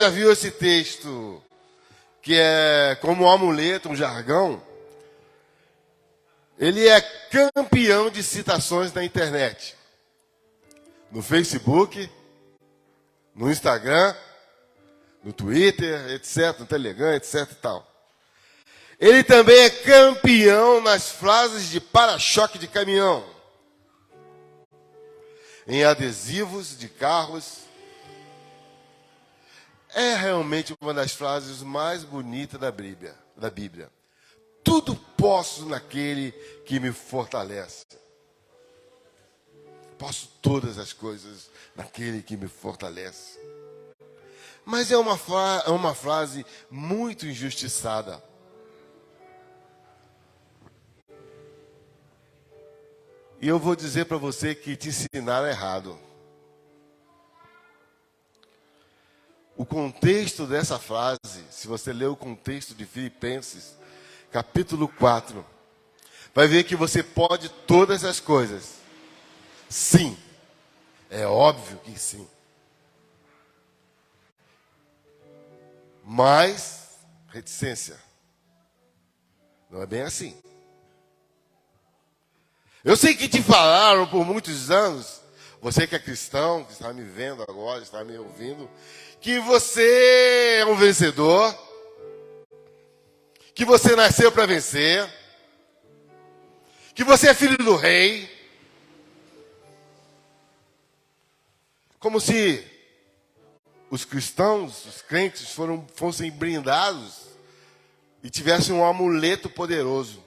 já viu esse texto, que é como um amuleto, um jargão? Ele é campeão de citações na internet. No Facebook, no Instagram, no Twitter, etc., no Telegram, etc. e tal. Ele também é campeão nas frases de para-choque de caminhão, em adesivos de carros. É realmente uma das frases mais bonitas da Bíblia. Tudo posso naquele que me fortalece. Posso todas as coisas naquele que me fortalece. Mas é uma frase muito injustiçada. E eu vou dizer para você que te ensinaram errado. O contexto dessa frase, se você ler o contexto de Filipenses, capítulo 4, vai ver que você pode todas as coisas. Sim, é óbvio que sim. Mas, reticência. Não é bem assim. Eu sei que te falaram por muitos anos, você que é cristão, que está me vendo agora, está me ouvindo, que você é um vencedor, que você nasceu para vencer, que você é filho do rei. Como se os cristãos, os crentes, fossem blindados e tivessem um amuleto poderoso.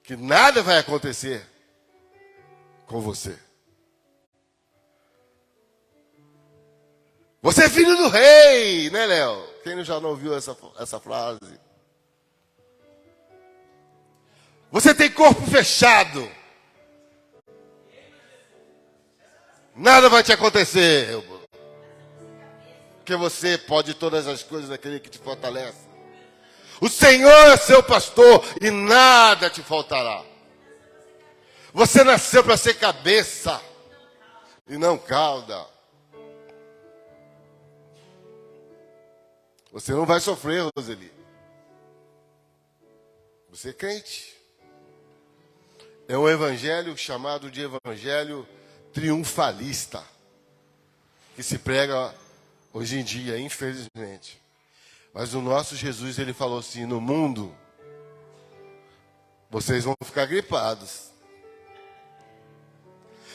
Que nada vai acontecer com você. Você é filho do rei, né, Léo? Quem já não ouviu essa frase? Você tem corpo fechado. Nada vai te acontecer, porque você pode todas as coisas daquele que te fortalece. O Senhor é seu pastor e nada te faltará. Você nasceu para ser cabeça e não cauda. Você não vai sofrer, Roseli. Você é crente. É um evangelho chamado de evangelho triunfalista, que se prega hoje em dia, infelizmente. Mas o nosso Jesus, ele falou assim: no mundo, vocês vão ficar gripados.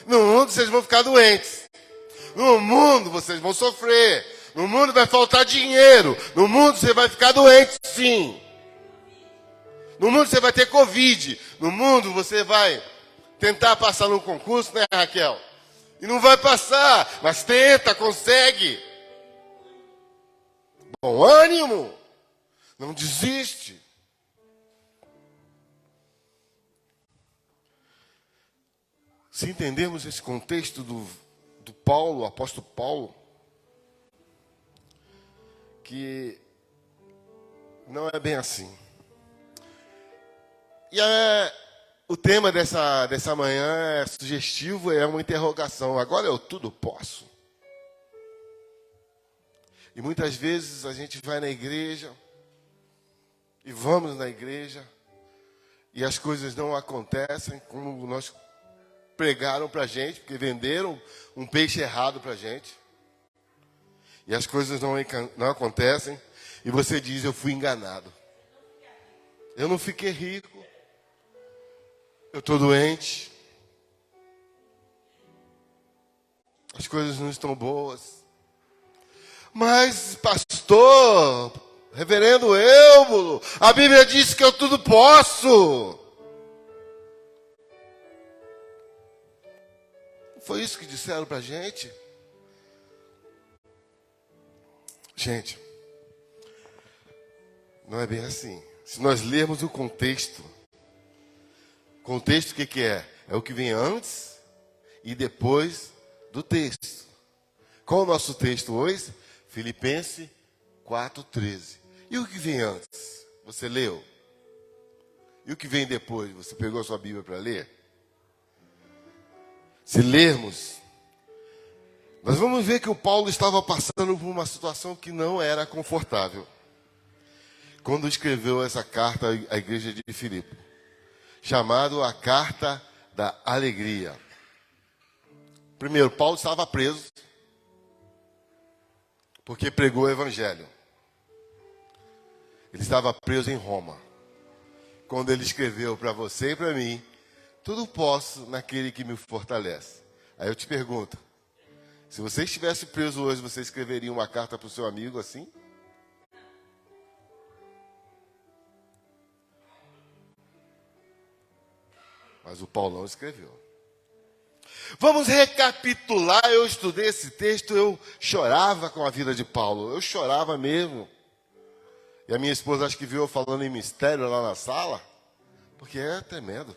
No mundo, vocês vão ficar doentes. No mundo, vocês vão sofrer. No mundo, vai faltar dinheiro. No mundo, você vai ficar doente, sim. No mundo, você vai ter Covid. No mundo, você vai tentar passar no concurso, né, Raquel? E não vai passar, mas tenta, consegue. Bom ânimo. Não desiste. Se entendermos esse contexto do Paulo, o apóstolo Paulo, que não é bem assim. E o tema dessa manhã é sugestivo, é uma interrogação. Agora eu tudo posso? E muitas vezes a gente vai na igreja, e vamos na igreja, e as coisas não acontecem como nós pregaram para a gente, porque venderam um peixe errado para a gente. E as coisas não acontecem, e você diz: eu fui enganado. Eu não fiquei rico. Eu estou doente. As coisas não estão boas. Mas, pastor, reverendo Eubulo, a Bíblia diz que eu tudo posso. Foi isso que disseram para a gente? Gente, não é bem assim. Se nós lermos o contexto o que é? É o que vem antes e depois do texto. Qual é o nosso texto hoje? Filipenses 4:13. E o que vem antes? Você leu? E o que vem depois? Você pegou a sua Bíblia para ler? Se lermos, Nós vamos ver que o Paulo estava passando por uma situação que não era confortável quando escreveu essa carta à igreja de Filipe, chamado a Carta da Alegria. Primeiro, Paulo estava preso porque pregou o evangelho. Ele estava preso em Roma. Quando ele escreveu para você e para mim, tudo posso naquele que me fortalece. Aí eu te pergunto, se você estivesse preso hoje, você escreveria uma carta para o seu amigo assim? Mas o Paulão escreveu. Vamos recapitular. Eu estudei esse texto, eu chorava com a vida de Paulo. Eu chorava mesmo. E a minha esposa acho que viu eu falando em mistério lá na sala, porque é tremendo.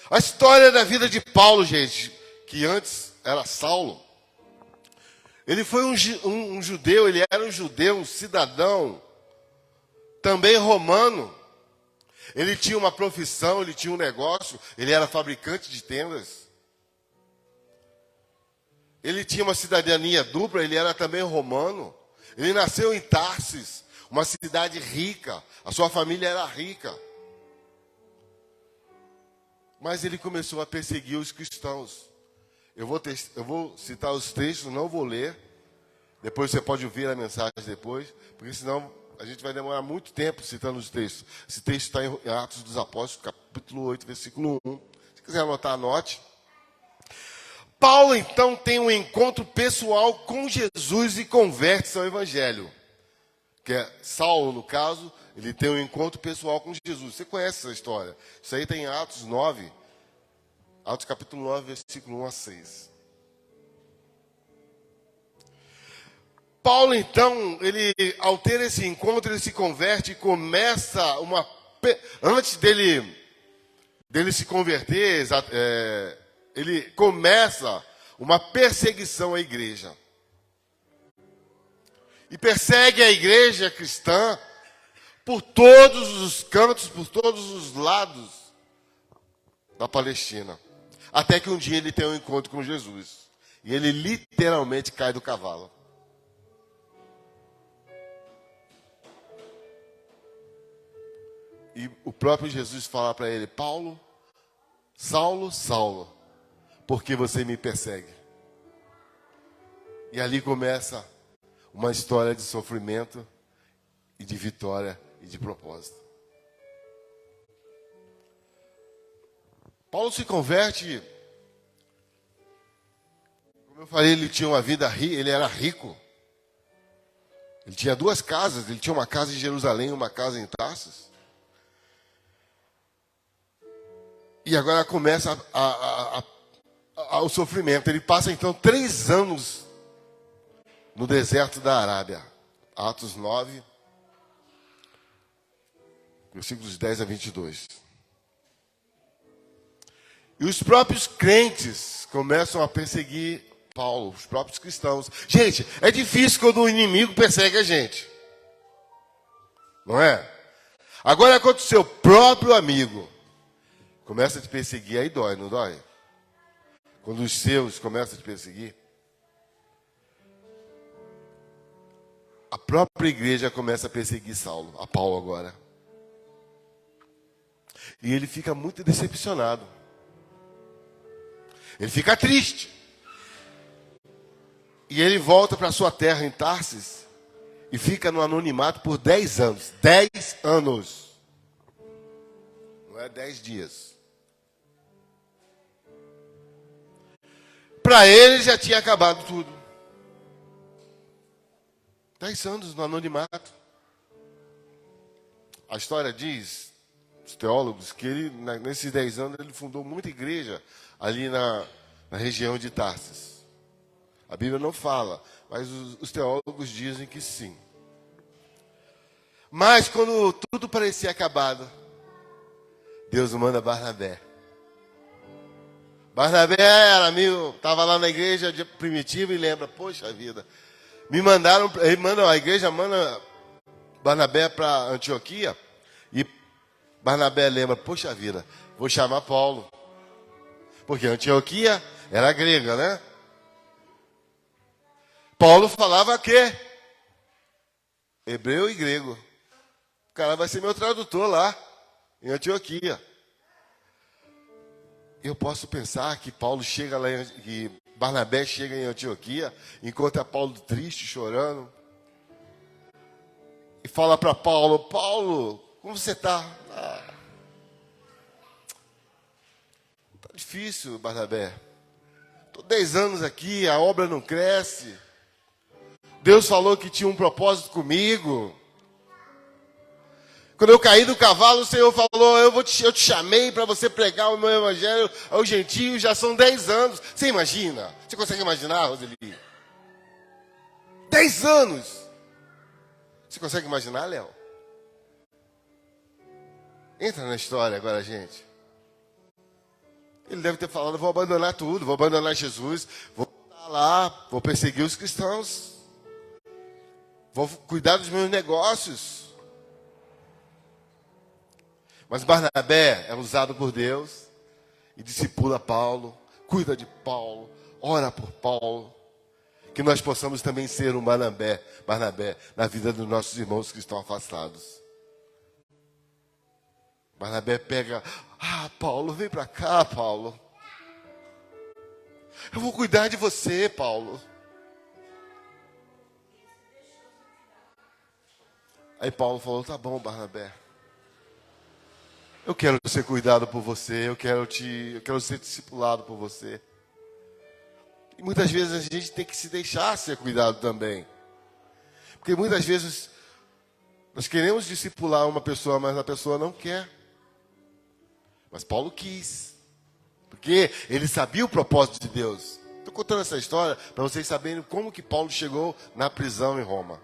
A história da vida de Paulo, gente, que antes era Saulo. Ele foi um judeu, ele era um judeu, um cidadão, também romano. Ele tinha uma profissão, ele tinha um negócio, ele era fabricante de tendas. Ele tinha uma cidadania dupla, ele era também romano. Ele nasceu em Tarsis, uma cidade rica, a sua família era rica. Mas ele começou a perseguir os cristãos. Eu vou citar os textos, não vou ler. Depois você pode ouvir a mensagem depois, porque senão a gente vai demorar muito tempo citando os textos. Esse texto está em Atos dos Apóstolos, capítulo 8, versículo 1. Se quiser anotar, anote. Paulo, então, tem um encontro pessoal com Jesus e converte-se ao Evangelho. Que é Saulo, no caso, ele tem um encontro pessoal com Jesus. Você conhece essa história? Isso aí tem em Atos 9, Atos capítulo 9, versículo 1 a 6. Paulo, então, ao ter esse encontro, ele se converte e começa antes dele se converter, ele começa uma perseguição à igreja. E persegue a igreja cristã por todos os cantos, por todos os lados da Palestina. Até que um dia ele tem um encontro com Jesus. E ele literalmente cai do cavalo. E o próprio Jesus fala para ele: Paulo, Saulo, Saulo, por que você me persegue? E ali começa uma história de sofrimento e de vitória e de propósito. Paulo se converte, como eu falei, ele tinha uma vida rica, ele era rico. Ele tinha 2 casas, ele tinha uma casa em Jerusalém e uma casa em Tarsis. E agora começa o sofrimento. Ele passa então 3 anos no deserto da Arábia. Atos 9, versículos 10 a 22. E os próprios crentes começam a perseguir Paulo, os próprios cristãos. Gente, é difícil quando o inimigo persegue a gente. Não é? Agora, quando o seu próprio amigo começa a te perseguir, aí dói, não dói? Quando os seus começam a te perseguir. A própria igreja começa a perseguir Saulo, a Paulo agora. E ele fica muito decepcionado. Ele fica triste. E ele volta para sua terra em Tarsis e fica no anonimato por 10 anos. 10 anos. Não é 10 dias. Para ele já tinha acabado tudo. 10 anos no anonimato. A história diz, os teólogos, que ele, nesses 10 anos, ele fundou muita igreja ali na região de Tarsis. A Bíblia não fala, mas os teólogos dizem que sim. Mas quando tudo parecia acabado, Deus manda Barnabé. Barnabé era amigo, estava lá na igreja primitiva e lembra, poxa vida, me mandaram, a igreja manda Barnabé para Antioquia, e Barnabé lembra, poxa vida, vou chamar Paulo. Porque Antioquia era grega, né? Paulo falava quê? Hebreu e grego. O cara vai ser meu tradutor lá, em Antioquia. Eu posso pensar que Paulo chega lá, que Barnabé chega em Antioquia, encontra Paulo triste, chorando, e fala para Paulo: Paulo, como você está? Tá difícil, Barnabé. Estou 10 anos aqui, a obra não cresce. Deus falou que tinha um propósito comigo. Quando eu caí do cavalo, o Senhor falou: eu te chamei para você pregar o meu evangelho aos gentios, já são 10 anos. Você imagina? Você consegue imaginar, Roseli? 10 anos! Você consegue imaginar, Léo? Entra na história agora, gente. Ele deve ter falado: vou abandonar tudo, vou abandonar Jesus, vou estar lá, vou perseguir os cristãos, vou cuidar dos meus negócios. Mas Barnabé é usado por Deus e discipula Paulo, cuida de Paulo, ora por Paulo. Que nós possamos também ser um Barnabé na vida dos nossos irmãos que estão afastados. Barnabé pega: Paulo, vem para cá, Paulo. Eu vou cuidar de você, Paulo. Aí Paulo falou: tá bom, Barnabé. Eu quero ser cuidado por você, eu quero ser discipulado por você. E muitas vezes a gente tem que se deixar ser cuidado também. Porque muitas vezes nós queremos discipular uma pessoa, mas a pessoa não quer. Mas Paulo quis. Porque ele sabia o propósito de Deus. Estou contando essa história para vocês saberem como que Paulo chegou na prisão em Roma.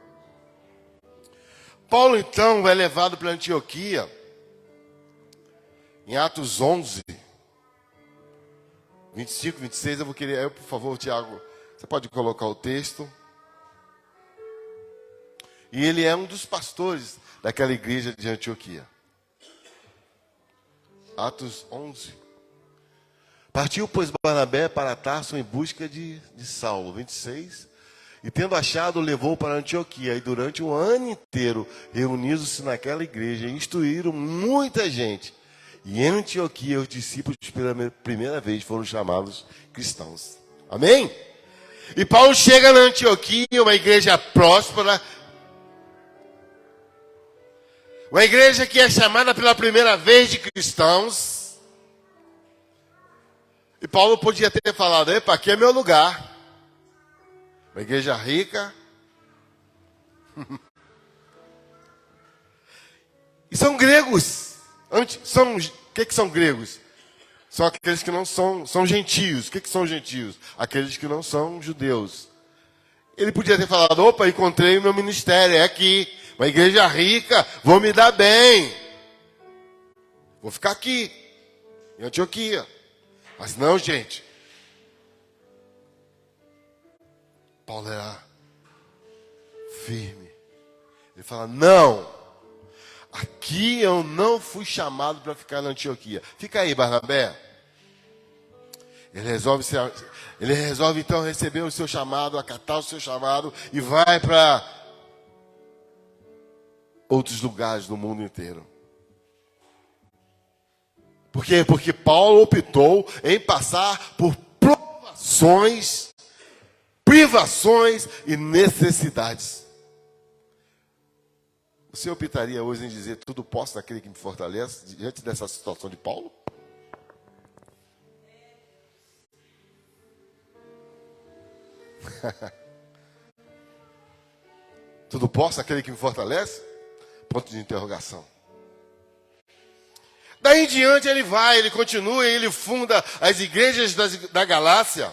Paulo então é levado para Antioquia. Em Atos 11, 25, 26, eu vou querer... por favor, Tiago, você pode colocar o texto. E ele é um dos pastores daquela igreja de Antioquia. Atos 11. Partiu, pois, Barnabé para Tarso em busca de Saulo, 26. E tendo achado, levou para Antioquia. E durante um ano inteiro, reuniram-se naquela igreja e instruíram muita gente. E em Antioquia, os discípulos pela primeira vez foram chamados cristãos. Amém? E Paulo chega na Antioquia, uma igreja próspera. Uma igreja que é chamada pela primeira vez de cristãos. E Paulo podia ter falado: epa, aqui é meu lugar. Uma igreja rica. E são gregos. O que são gregos? São aqueles que não são gentios. O que são gentios? Aqueles que não são judeus. Ele podia ter falado: opa, encontrei o meu ministério, é aqui. Uma igreja rica, vou me dar bem. Vou ficar aqui, em Antioquia. Mas não, gente. Paulo era firme. Ele fala: não. Aqui eu não fui chamado para ficar na Antioquia. Fica aí, Barnabé. Ele resolve então receber o seu chamado, acatar o seu chamado e vai para outros lugares do mundo inteiro. Por quê? Porque Paulo optou em passar por provações, privações e necessidades. Você optaria hoje em dizer: tudo posso naquele que me fortalece, diante dessa situação de Paulo? Tudo posso naquele que me fortalece? Ponto de interrogação. Daí em diante ele continua e ele funda as igrejas da Galácia.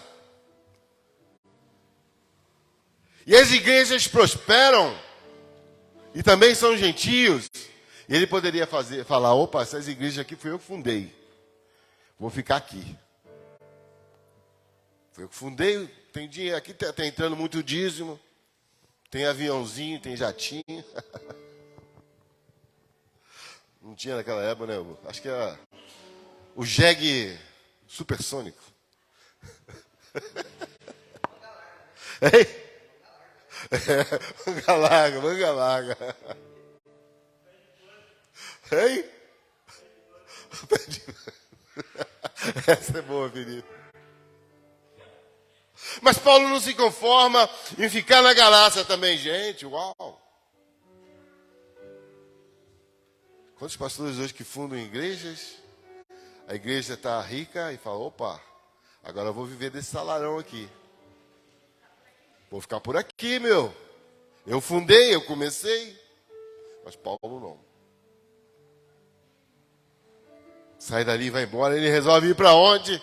E as igrejas prosperam. E também são gentios. E ele poderia falar: opa, essas igrejas aqui fui eu que fundei. Vou ficar aqui. Foi eu que fundei. Tem dinheiro aqui, tá entrando muito dízimo. Tem aviãozinho, tem jatinho. Não tinha naquela época, né? Acho que era o jegue supersônico. Ei? Manga larga, manga larga. Hein? Essa é boa, Felipe. Mas Paulo não se conforma em ficar na Galácia também, gente. Uau! Quantos pastores hoje que fundam igrejas? A igreja está rica e fala, opa, agora eu vou viver desse salarão aqui. Vou ficar por aqui, meu. Eu fundei, eu comecei. Mas Paulo não. Sai dali e vai embora. Ele resolve ir para onde?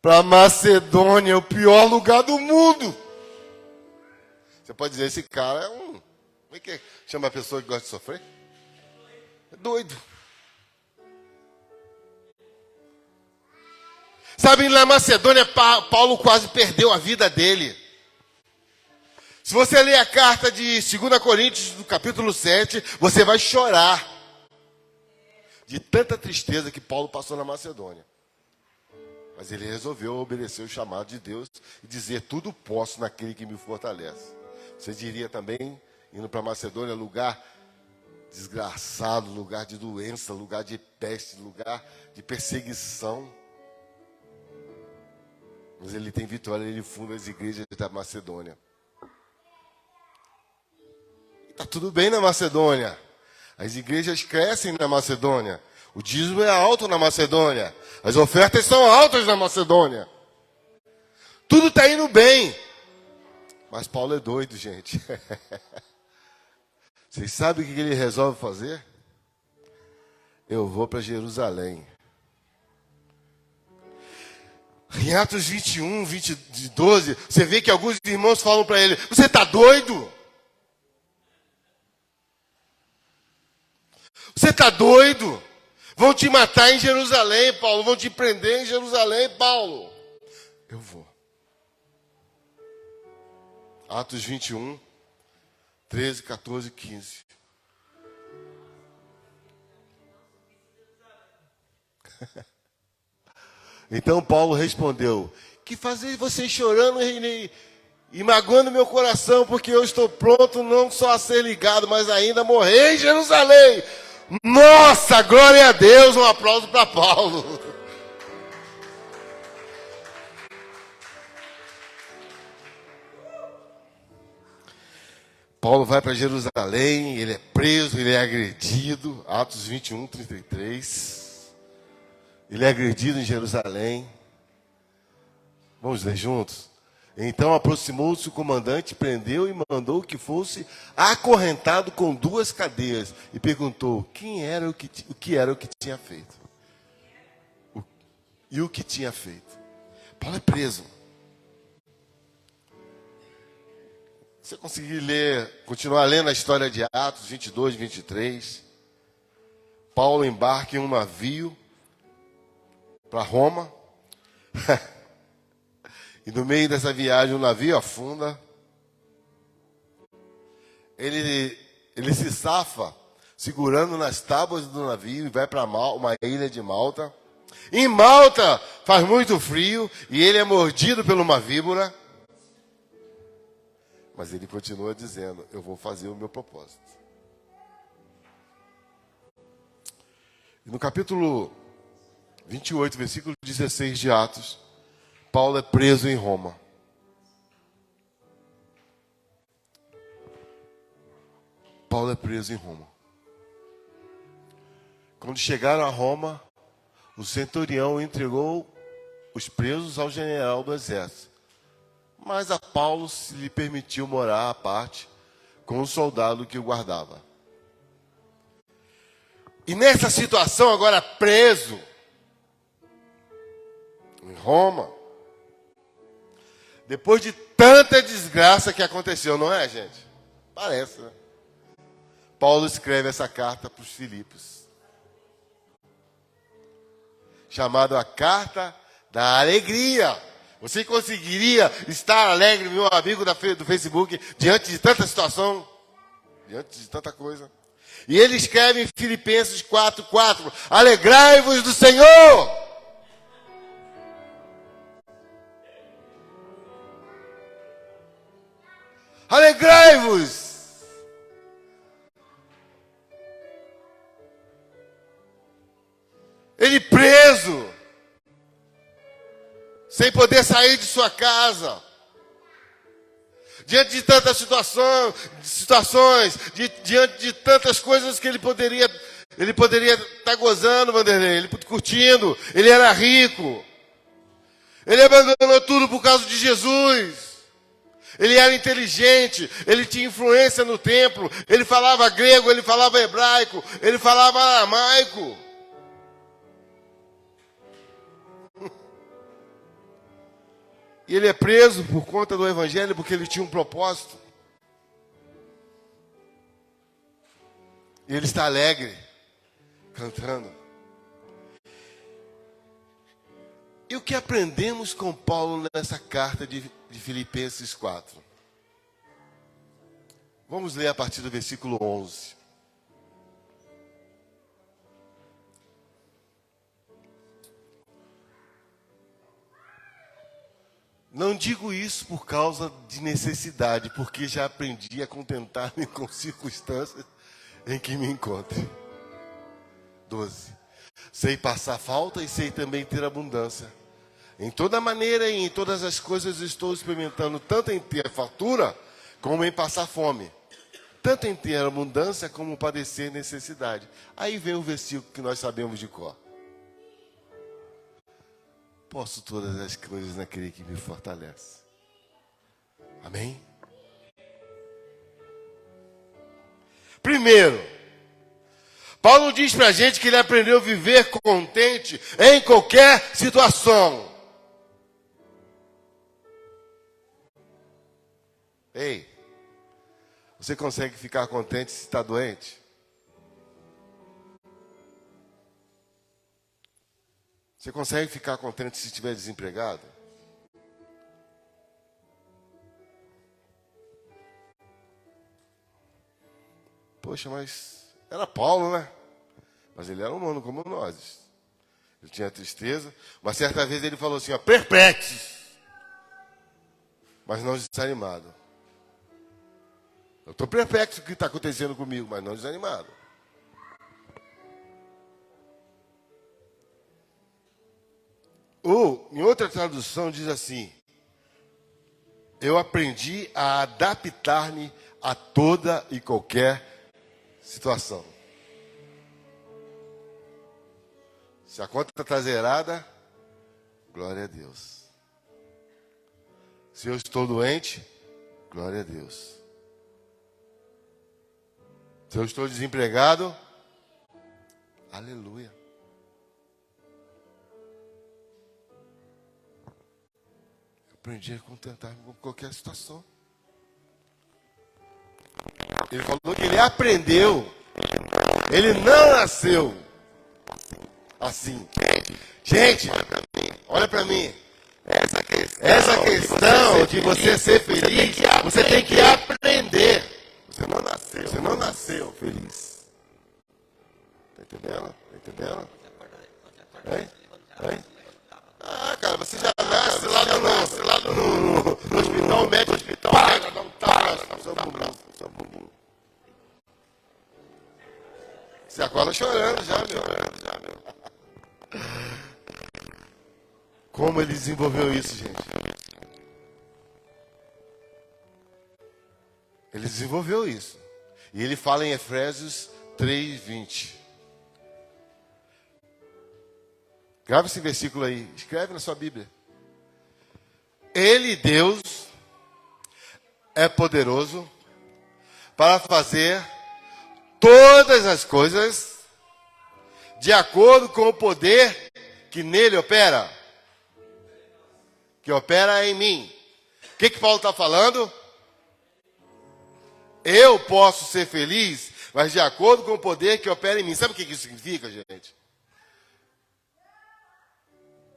Para Macedônia, o pior lugar do mundo. Você pode dizer, esse cara é um... Como é que chama a pessoa que gosta de sofrer? É doido. Sabe, na Macedônia, Paulo quase perdeu a vida dele. Se você ler a carta de 2 Coríntios, do capítulo 7, você vai chorar de tanta tristeza que Paulo passou na Macedônia. Mas ele resolveu obedecer o chamado de Deus e dizer, tudo posso naquele que me fortalece. Você diria também, indo para Macedônia, lugar desgraçado, lugar de doença, lugar de peste, lugar de perseguição. Mas ele tem vitória, ele funda as igrejas da Macedônia. Está tudo bem na Macedônia. As igrejas crescem na Macedônia. O dízimo é alto na Macedônia. As ofertas são altas na Macedônia. Tudo está indo bem. Mas Paulo é doido, gente. Vocês sabem o que ele resolve fazer? Eu vou para Jerusalém. Em Atos 21, 12, você vê que alguns irmãos falam para ele, você está doido? Você está doido? Vão te matar em Jerusalém, Paulo. Vão te prender em Jerusalém, Paulo. Eu vou. Atos 21, 13, 14, 15. Então Paulo respondeu, que fazer vocês chorando e magoando meu coração, porque eu estou pronto não só a ser ligado, mas ainda a morrer em Jerusalém. Nossa, glória a Deus, um aplauso para Paulo. Paulo vai para Jerusalém, ele é preso, ele é agredido, Atos 21, 33. Ele é agredido em Jerusalém. Vamos ler juntos? Então aproximou-se o comandante, prendeu e mandou que fosse acorrentado com 2 cadeias. E perguntou, quem era o que era o que tinha feito? E o que tinha feito? Paulo é preso. Você conseguir continuar lendo a história de Atos 22, 23. Paulo embarca em um navio para Roma. E no meio dessa viagem o navio afunda. Ele se safa segurando nas tábuas do navio e vai para uma ilha de Malta. Em Malta faz muito frio e ele é mordido por uma víbora. Mas ele continua dizendo, eu vou fazer o meu propósito. E no capítulo 28, versículo 16 de Atos, Paulo é preso em Roma. Paulo é preso em Roma. Quando chegaram a Roma, o centurião entregou os presos ao general do exército. Mas a Paulo se lhe permitiu morar à parte com o soldado que o guardava. E nessa situação, agora preso em Roma, depois de tanta desgraça que aconteceu, não é, gente? Parece, né? Paulo escreve essa carta para os Filipos, chamada a Carta da Alegria. Você conseguiria estar alegre, meu amigo do Facebook, diante de tanta situação, diante de tanta coisa? E ele escreve em Filipenses 4:4, alegrai-vos do Senhor! Alegrai-vos. Ele preso, sem poder sair de sua casa, diante de tantas situações, diante de tantas coisas que ele poderia estar gozando, Vanderlei, ele curtindo, ele era rico, ele abandonou tudo por causa de Jesus. Ele era inteligente, ele tinha influência no templo, ele falava grego, ele falava hebraico, ele falava aramaico. E ele é preso por conta do evangelho porque ele tinha um propósito. E ele está alegre, cantando. E o que aprendemos com Paulo nessa carta de Filipenses 4? Vamos ler a partir do versículo 11. Não digo isso por causa de necessidade, porque já aprendi a contentar-me com circunstâncias em que me encontre. 12. Sei passar falta e sei também ter abundância. Em toda maneira e em todas as coisas estou experimentando tanto em ter fartura como em passar fome. Tanto em ter abundância como padecer necessidade. Aí vem o versículo que nós sabemos de cor. Posso todas as coisas naquele que me fortalece. Amém? Primeiro, Paulo diz pra gente que ele aprendeu a viver contente em qualquer situação. Ei, você consegue ficar contente se está doente? Você consegue ficar contente se estiver desempregado? Poxa, mas era Paulo, né? Mas ele era humano como nós. Ele tinha tristeza. Uma certa vez ele falou assim, ó, perplexos, mas não desanimado. Eu estou perplexo com o que está acontecendo comigo, mas não desanimado. Ou, em outra tradução, diz assim, eu aprendi a adaptar-me a toda e qualquer situação. Se a conta está zerada, glória a Deus. Se eu estou doente, glória a Deus. Se eu estou desempregado, aleluia. Eu aprendi a contentar-me com qualquer situação. Ele falou que ele aprendeu. Ele não nasceu assim. Gente, olha para mim. Essa questão de você ser feliz, você tem que aprender. Você não nasceu feliz. Tá entendendo? Tá entendendo? Hein? Ah, cara, você já nasce lá no hospital, o médico hospital, dá um tapa no seu bumbum. Você acorda chorando já, meu. Como ele desenvolveu isso, gente? Ele desenvolveu isso. E ele fala em Efésios 3:20. Grava esse versículo aí. Escreve na sua Bíblia. Ele, Deus, é poderoso para fazer todas as coisas de acordo com o poder que nele opera. Que opera em mim. O que Paulo está falando? Eu posso ser feliz, mas de acordo com o poder que opera em mim. Sabe o que isso significa, gente?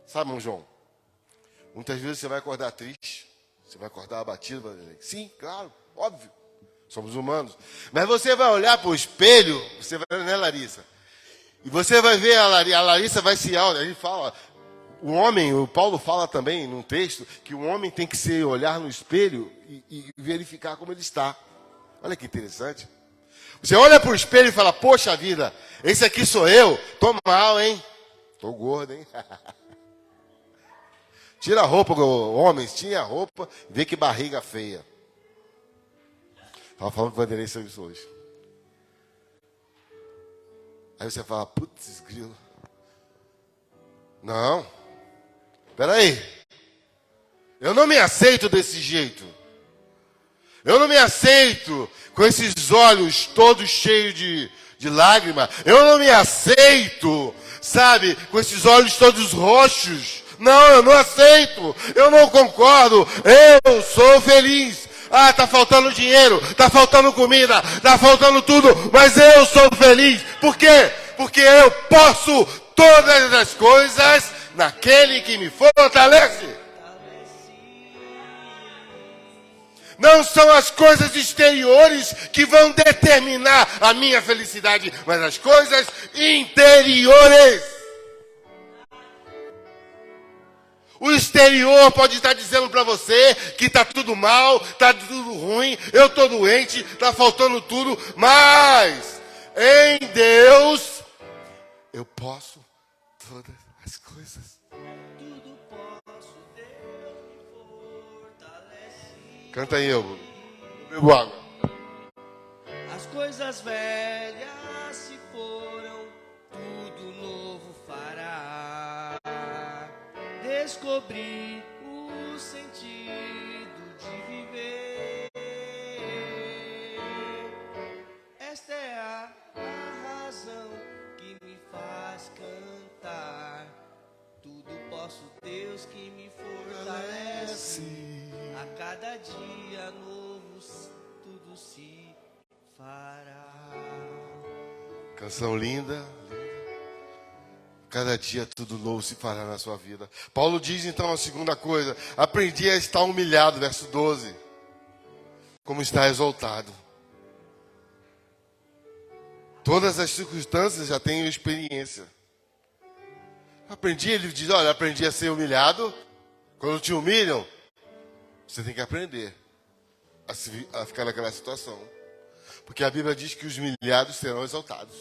Sabe, irmão João? Muitas vezes você vai acordar triste, você vai acordar abatido. Sim, claro, óbvio. Somos humanos. Mas você vai olhar para o espelho, você vai, né, Larissa? E você vai ver a Larissa vai se a gente fala, O homem, o Paulo fala também num texto, que o homem tem que se olhar no espelho e verificar como ele está. Olha que interessante. Você olha para o espelho e fala, poxa vida, esse aqui sou eu, tô mal, hein? Tô gordo, hein? Tira a roupa, homens, tira a roupa e vê que barriga feia. Estava falando com o Vanderlei sobre isso hoje. Aí você fala, putz, grilo. Não. Peraí. Eu não me aceito desse jeito. Eu não me aceito com esses olhos todos cheios de lágrima. Eu não me aceito, sabe, com esses olhos todos roxos. Não, eu não aceito. Eu não concordo. Eu sou feliz. Ah, tá faltando dinheiro, tá faltando comida, tá faltando tudo, mas eu sou feliz. Por quê? Porque eu posso todas as coisas naquele que me fortalece. Não são as coisas exteriores que vão determinar a minha felicidade, mas as coisas interiores. O exterior pode estar dizendo para você que está tudo mal, está tudo ruim, eu estou doente, está faltando tudo, mas em Deus eu posso todas as coisas. Tudo posso, Deus me fortalece. Canta aí, eu bebo água. As coisas velhas se foram, tudo novo fará. Descobri o sentido de viver. Esta é a razão que me faz cantar. Tudo posso, Deus que me fortalece. A cada dia novo tudo se fará. Canção linda. Cada dia tudo novo se fará na sua vida. Paulo diz então a segunda coisa. Aprendi a estar humilhado, verso 12. Como está exaltado. Todas as circunstâncias já tenho experiência. Aprendi, ele diz, olha, aprendi a ser humilhado. Quando te humilham, você tem que aprender a ficar naquela situação. Porque a Bíblia diz que os humilhados serão exaltados.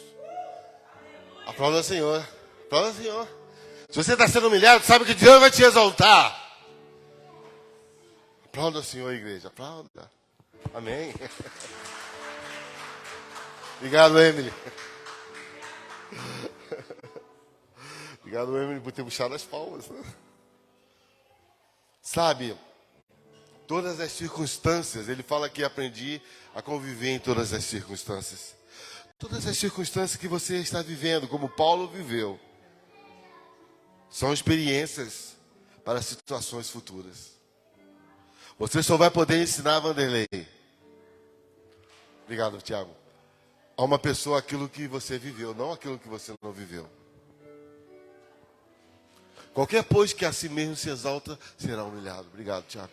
Aplauda o Senhor. Aplauda o Senhor. Se você está sendo humilhado, sabe que Deus vai te exaltar. Aplauda o Senhor, igreja. Aplauda. Amém. Obrigado, Emily. Obrigado, Emily, por ter puxado as palmas. Sabe, todas as circunstâncias, ele fala que aprendi a conviver em todas as circunstâncias. Todas as circunstâncias que você está vivendo, como Paulo viveu, são experiências para situações futuras. Você só vai poder ensinar a Vanderlei. Obrigado, Tiago. A uma pessoa aquilo que você viveu, não aquilo que você não viveu. Qualquer pois que a si mesmo se exalta, será humilhado. Obrigado, Tiago.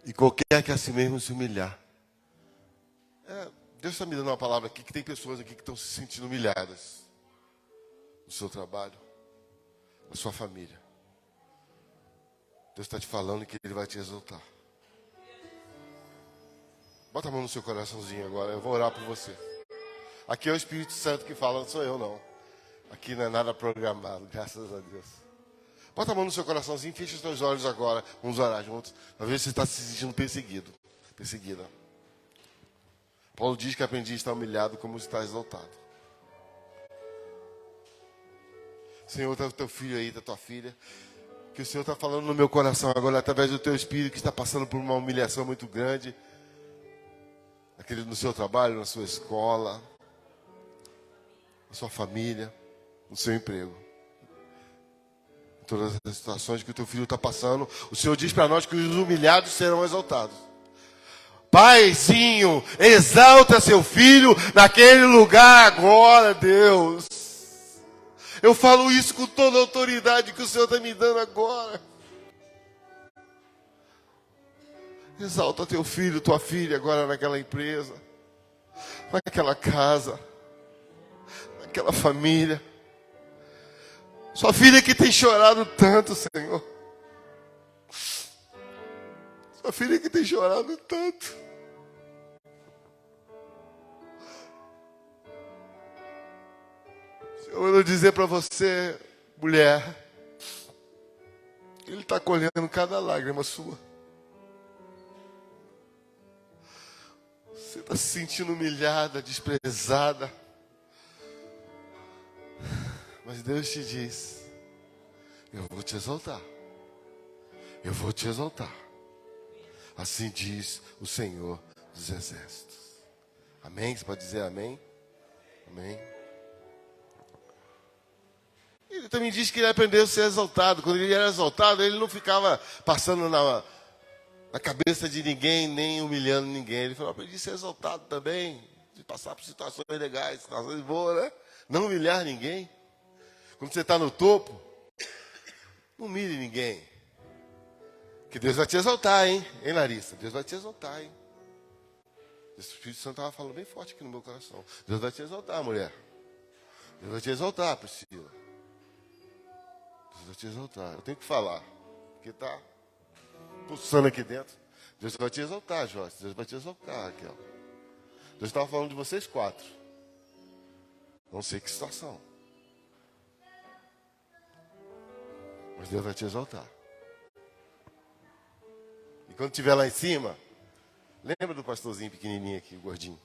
E qualquer que a si mesmo se humilhar. Deus está me dando uma palavra aqui que tem pessoas aqui que estão se sentindo humilhadas. No seu trabalho. Na sua família. Deus está te falando que Ele vai te exaltar. Bota a mão no seu coraçãozinho agora. Eu vou orar por você. Aqui é o Espírito Santo que fala, não sou eu não. Aqui não é nada programado, graças a Deus. Bota a mão no seu coraçãozinho, fecha os seus olhos agora. Vamos orar juntos. Às vezes você está se sentindo perseguida. Paulo diz que aprendi a estar humilhado como está exaltado. Senhor, está o teu filho aí, está a tua filha. Que o Senhor está falando no meu coração agora, através do teu Espírito, que está passando por uma humilhação muito grande. No seu trabalho, na sua escola, na sua família, no seu emprego. Em todas as situações que o teu filho está passando, o Senhor diz para nós que os humilhados serão exaltados. Paizinho, exalta seu filho naquele lugar agora, Deus. Eu falo isso com toda a autoridade que o Senhor está me dando agora. Exalta teu filho, tua filha agora naquela empresa, naquela casa, aquela família. Sua filha que tem chorado tanto, Senhor. Sua filha que tem chorado tanto. Senhor, eu vou dizer para você, mulher, Ele está colhendo cada lágrima sua. Você está se sentindo humilhada, desprezada. Mas Deus te diz, eu vou te exaltar. Eu vou te exaltar. Assim diz o Senhor dos Exércitos. Amém? Você pode dizer amém? Amém. Ele também diz que ele aprendeu a ser exaltado. Quando ele era exaltado, ele não ficava passando na cabeça de ninguém, nem humilhando ninguém. Ele falou, aprendi a ser exaltado também, de passar por situações legais, situações boas, né? Não humilhar ninguém. Quando você está no topo, não humilhe ninguém. Que Deus vai te exaltar, hein? Hein, Larissa? Deus vai te exaltar, hein? O Espírito Santo estava falando bem forte aqui no meu coração. Deus vai te exaltar, mulher. Deus vai te exaltar, Priscila. Deus vai te exaltar. Eu tenho que falar, porque está pulsando aqui dentro. Deus vai te exaltar, Joyce. Deus vai te exaltar, Raquel. Deus estava falando de vocês 4. Não sei que situação. Mas Deus vai te exaltar. E quando estiver lá em cima, lembra do pastorzinho pequenininho aqui, o gordinho?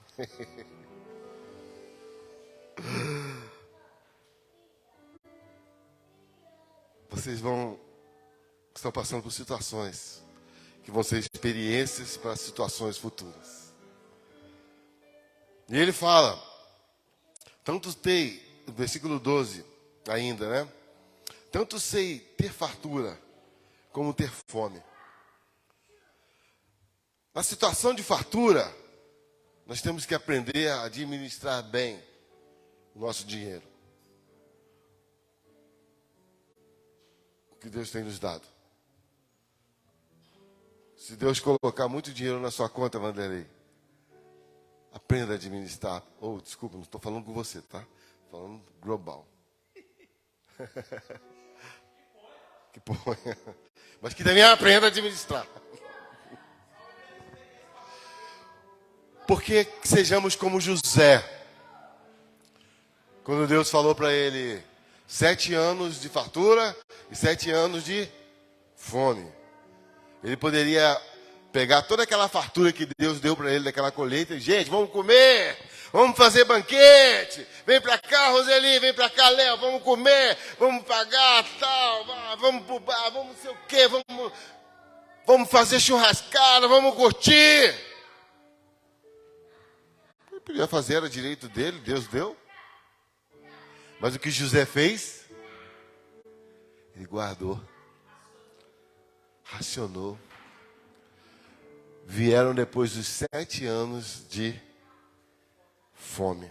Vocês estão passando por situações que vão ser experiências para situações futuras. E ele fala, tanto tem, no versículo 12 ainda, né? Tanto sei ter fartura, como ter fome. Na situação de fartura, nós temos que aprender a administrar bem o nosso dinheiro. O que Deus tem nos dado. Se Deus colocar muito dinheiro na sua conta, Vanderlei, aprenda a administrar. Desculpa, não estou falando com você, tá? Estou falando global. Que ponha. Mas que também aprenda a administrar. Porque sejamos como José. Quando Deus falou para ele, 7 anos de fartura e 7 anos de fome. Ele poderia pegar toda aquela fartura que Deus deu para ele daquela colheita. Gente, vamos comer, vamos fazer banquete. Vem para cá, Roseli, vem para cá, Léo, vamos comer, vamos pagar, tal, vamos pro bar, vamos não sei o quê, vamos fazer churrascada, vamos curtir. Ele podia fazer, era direito dele, Deus deu. Mas o que José fez? Ele guardou. Racionou. Vieram depois dos 7 anos de fome.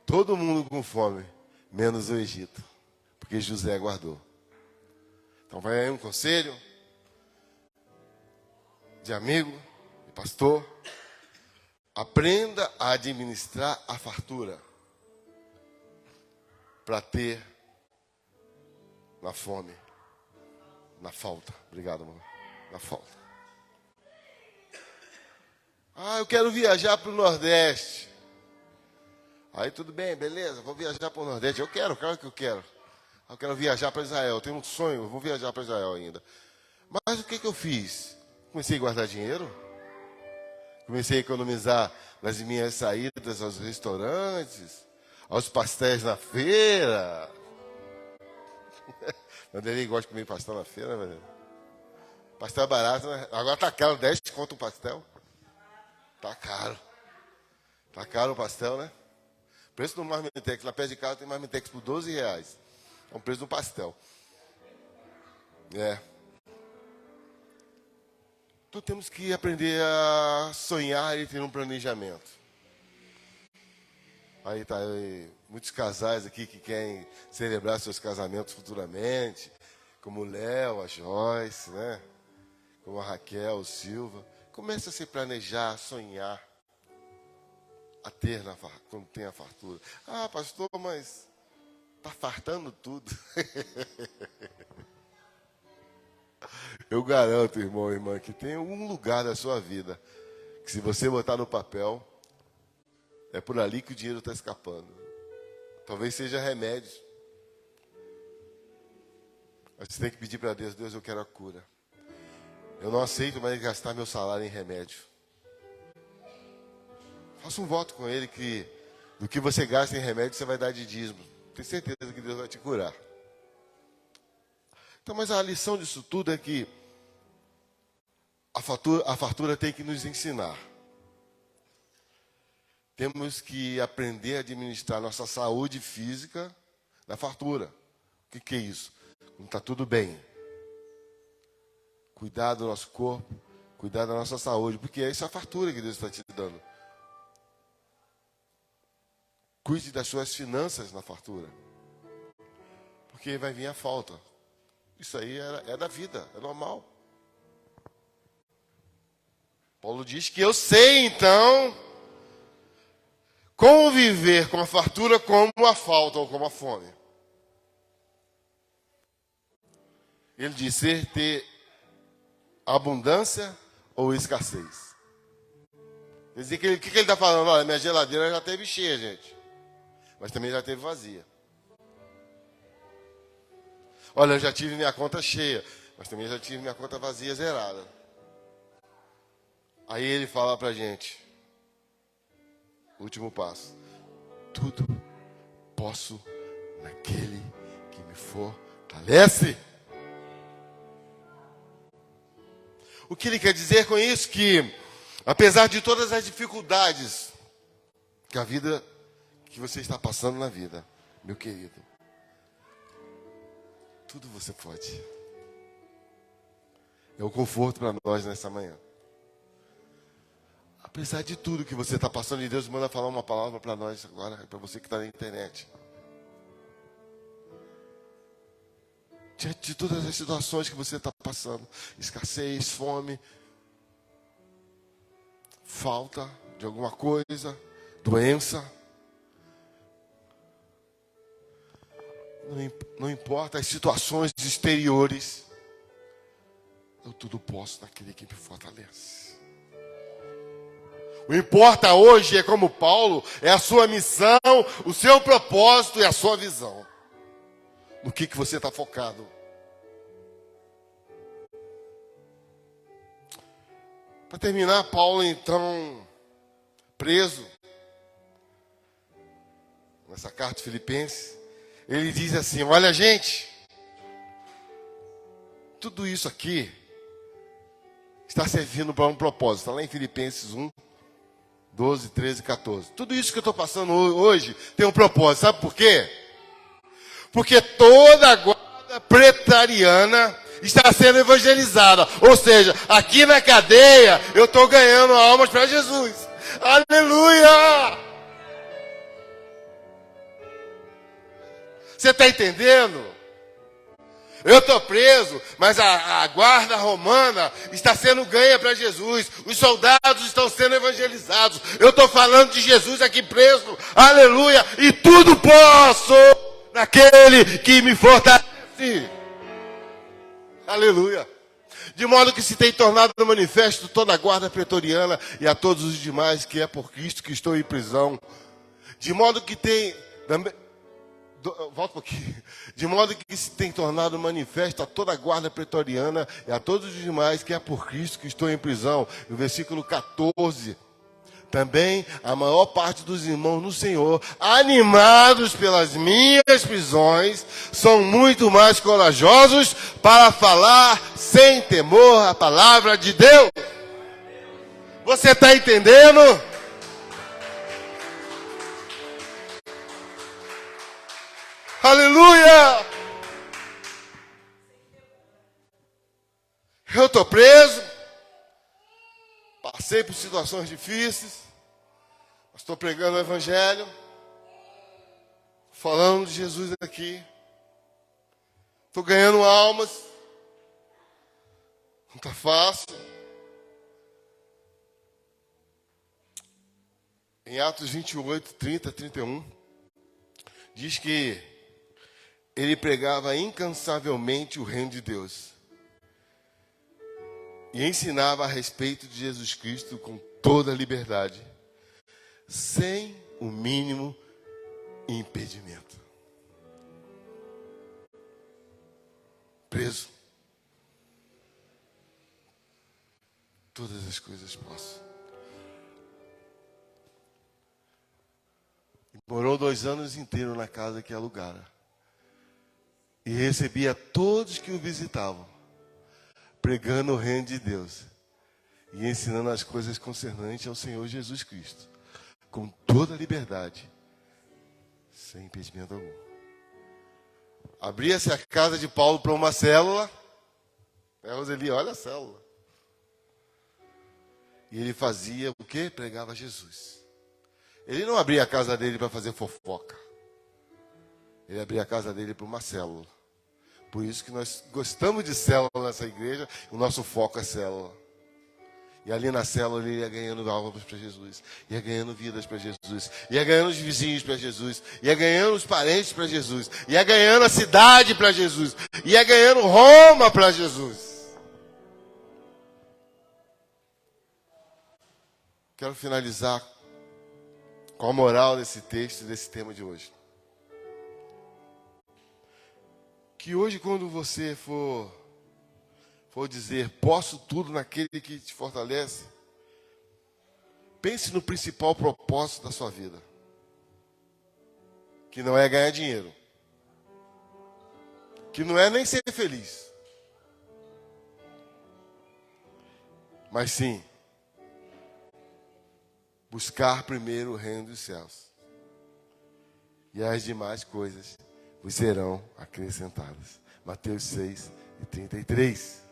Todo mundo com fome, menos o Egito. Porque José guardou. Então vai aí um conselho de amigo, de pastor. Aprenda a administrar a fartura. Para ter na fome. Na falta. Obrigado, mano. Na falta. Eu quero viajar para o Nordeste. Aí tudo bem, beleza, vou viajar para o Nordeste. Eu quero, claro que eu quero. Eu quero viajar para Israel. Eu tenho um sonho, eu vou viajar para Israel ainda. Mas o que eu fiz? Comecei a guardar dinheiro. Comecei a economizar nas minhas saídas aos restaurantes, aos pastéis na feira. Vanderlei gosta de comer pastel na feira, né, velho? Pastel é barato, né? Agora tá caro, 10 conto o pastel. Tá caro. Tá caro o pastel, né? O preço do Marmitex, lá perto de casa tem Marmitex por R$12. É o preço do pastel. Então temos que aprender a sonhar e ter um planejamento. Aí tá aí, muitos casais aqui que querem celebrar seus casamentos futuramente, como o Léo, a Joyce, né? Como a Raquel, o Silva. Comece a se planejar, a sonhar. a ter quando tem a fartura. Ah, pastor, mas está fartando tudo. Eu garanto, irmão e irmã, que tem um lugar da sua vida que, se você botar no papel, é por ali que o dinheiro está escapando. Talvez seja remédio. Mas você tem que pedir para Deus: Deus, eu quero a cura. Eu não aceito mais gastar meu salário em remédio. Faça um voto com Ele que do que você gasta em remédio, você vai dar de dízimo. Tenho certeza que Deus vai te curar. Então, mas a lição disso tudo é que a fartura tem que nos ensinar. Temos que aprender a administrar nossa saúde física na fartura. O que é isso? Quando está tudo bem. Cuidar do nosso corpo, cuidar da nossa saúde, porque é essa fartura que Deus está te dando. Cuide das suas finanças na fartura, porque vai vir a falta. Isso aí é da vida, é normal. Paulo diz que eu sei, então, conviver com a fartura como a falta ou como a fome. Ele diz ter abundância ou escassez. Quer dizer, o que ele está falando? Olha, minha geladeira já teve cheia, gente, mas também já teve vazia. Olha, eu já tive minha conta cheia, mas também já tive minha conta vazia, zerada. Aí ele fala pra gente, último passo: tudo posso naquele que me fortalece. O que ele quer dizer com isso? Que, apesar de todas as dificuldades que você está passando na vida, meu querido, tudo você pode. É o conforto para nós nessa manhã. Apesar de tudo que você está passando, e Deus manda falar uma palavra para nós agora, para você que está na internet. Diante de todas as situações que você está passando, escassez, fome, falta de alguma coisa, doença, não importa as situações exteriores, eu tudo posso naquele que me fortalece. O importa hoje é, como Paulo, é a sua missão, o seu propósito e a sua visão. No que você está focado. Para terminar, Paulo, então, preso, nessa carta de Filipenses, ele diz assim: olha, gente, tudo isso aqui está servindo para um propósito. Está lá em Filipenses 1, 12, 13, 14. Tudo isso que eu estou passando hoje tem um propósito. Sabe por quê? Porque toda a guarda pretoriana está sendo evangelizada. Ou seja, aqui na cadeia eu estou ganhando almas para Jesus. Aleluia! Você está entendendo? Eu estou preso, mas a guarda romana está sendo ganha para Jesus. Os soldados estão sendo evangelizados. Eu estou falando de Jesus aqui preso. Aleluia! E tudo posso naquele que me fortalece. Aleluia! De modo que se tem tornado manifesto toda a guarda pretoriana e a todos os demais que é por Cristo que estou em prisão. De modo que tem... Volta um pouquinho. De modo que se tem tornado manifesto a toda a guarda pretoriana e a todos os demais que é por Cristo que estou em prisão. No versículo 14. Também a maior parte dos irmãos no Senhor, animados pelas minhas prisões, são muito mais corajosos para falar sem temor a palavra de Deus. Você está entendendo? Aleluia! Eu estou preso, passei por situações difíceis, mas estou pregando o Evangelho, falando de Jesus aqui, estou ganhando almas, não está fácil. em Atos 28, 30, 31, diz que ele pregava incansavelmente o reino de Deus e ensinava a respeito de Jesus Cristo com toda a liberdade, sem o mínimo impedimento. Preso. Todas as coisas posso. Morou 2 anos inteiros na casa que alugara. E recebia todos que o visitavam, pregando o reino de Deus e ensinando as coisas concernentes ao Senhor Jesus Cristo, com toda a liberdade, sem impedimento algum. Abria-se a casa de Paulo para uma célula. Roseli, olha a célula. E ele fazia o quê? Pregava Jesus. Ele não abria a casa dele para fazer fofoca. Ele abria a casa dele para uma célula. Por isso que nós gostamos de célula nessa igreja. O nosso foco é célula. E ali na célula ele ia ganhando almas para Jesus. Ia ganhando vidas para Jesus. Ia ganhando os vizinhos para Jesus. Ia ganhando os parentes para Jesus. Ia ganhando a cidade para Jesus. Ia ganhando Roma para Jesus. Quero finalizar com a moral desse texto, desse tema de hoje. Que hoje, quando você for dizer, posso tudo naquele que te fortalece, pense no principal propósito da sua vida, que não é ganhar dinheiro, que não é nem ser feliz, mas sim buscar primeiro o reino dos céus, e as demais coisas vos serão acrescentadas. Mateus 6 e 33.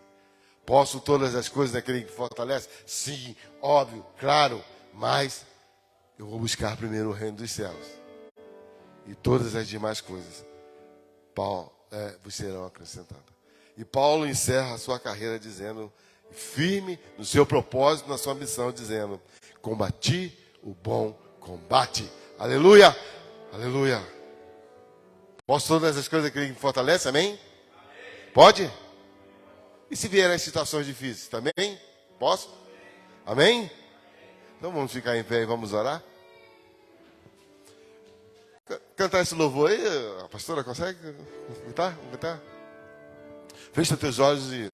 Posso todas as coisas naquele que fortalece? Sim, óbvio, claro, mas eu vou buscar primeiro o reino dos céus, e todas as demais coisas vos serão acrescentadas. E Paulo encerra a sua carreira dizendo, firme no seu propósito, na sua missão, dizendo, combati o bom combate. Aleluia, aleluia. Posso todas as coisas que me fortalece, amém? Pode? E se vierem situações difíceis, também? Posso? Amém? Então vamos ficar em pé e vamos orar? Cantar esse louvor aí, a pastora consegue? Cantar? Fecha teus olhos e